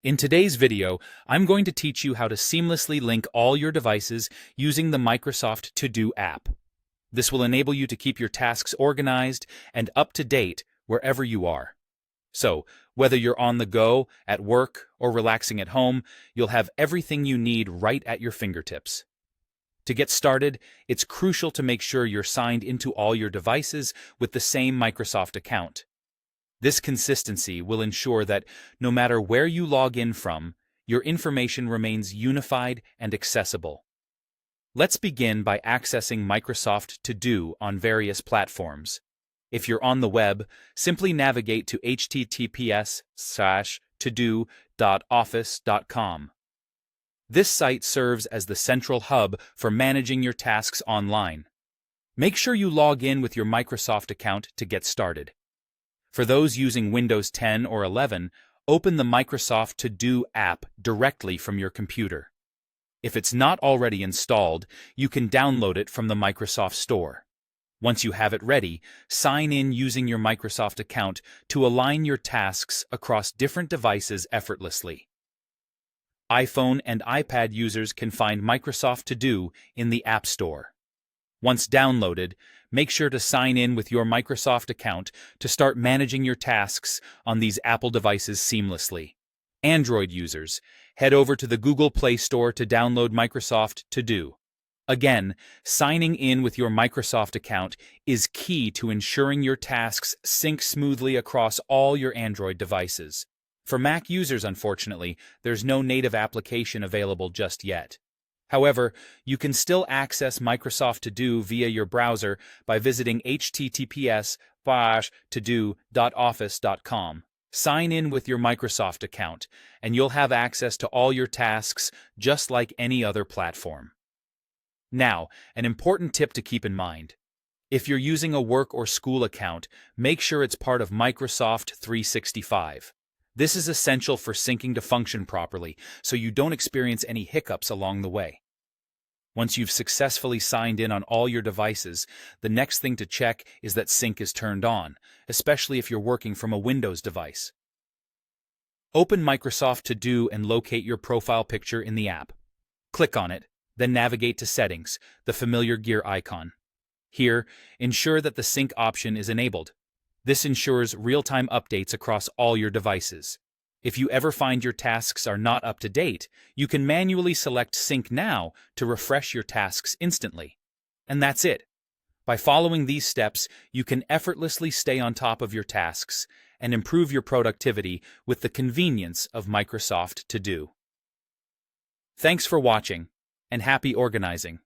In today's video, I'm going to teach you how to seamlessly link all your devices using the Microsoft To Do app. This will enable you to keep your tasks organized and up to date wherever you are. So, whether you're on the go, at work, or relaxing at home, you'll have everything you need right at your fingertips. To get started, it's crucial to make sure you're signed into all your devices with the same Microsoft account. This consistency will ensure that no matter where you log in from, your information remains unified and accessible. Let's begin by accessing Microsoft To Do on various platforms. If you're on the web, simply navigate to https://todo.office.com. This site serves as the central hub for managing your tasks online. Make sure you log in with your Microsoft account to get started. For those using Windows 10 or 11, open the Microsoft To Do app directly from your computer. If it's not already installed, you can download it from the Microsoft Store. Once you have it ready, sign in using your Microsoft account to align your tasks across different devices effortlessly. iPhone and iPad users can find Microsoft To Do in the App Store. Once downloaded, make sure to sign in with your Microsoft account to start managing your tasks on these Apple devices seamlessly. Android users, head over to the Google Play Store to download Microsoft To Do. Again, signing in with your Microsoft account is key to ensuring your tasks sync smoothly across all your Android devices. For Mac users, unfortunately, there's no native application available just yet. However, you can still access Microsoft To Do via your browser by visiting https://todo.office.com. Sign in with your Microsoft account, and you'll have access to all your tasks just like any other platform. Now, an important tip to keep in mind. If you're using a work or school account, make sure it's part of Microsoft 365. This is essential for syncing to function properly, so you don't experience any hiccups along the way. Once you've successfully signed in on all your devices, the next thing to check is that sync is turned on, especially if you're working from a Windows device. Open Microsoft To Do and locate your profile picture in the app. Click on it, then navigate to Settings, the familiar gear icon. Here, ensure that the sync option is enabled. This ensures real-time updates across all your devices. If you ever find your tasks are not up to date, you can manually select Sync Now to refresh your tasks instantly. And that's it. By following these steps, you can effortlessly stay on top of your tasks and improve your productivity with the convenience of Microsoft To Do. Thanks for watching, and happy organizing.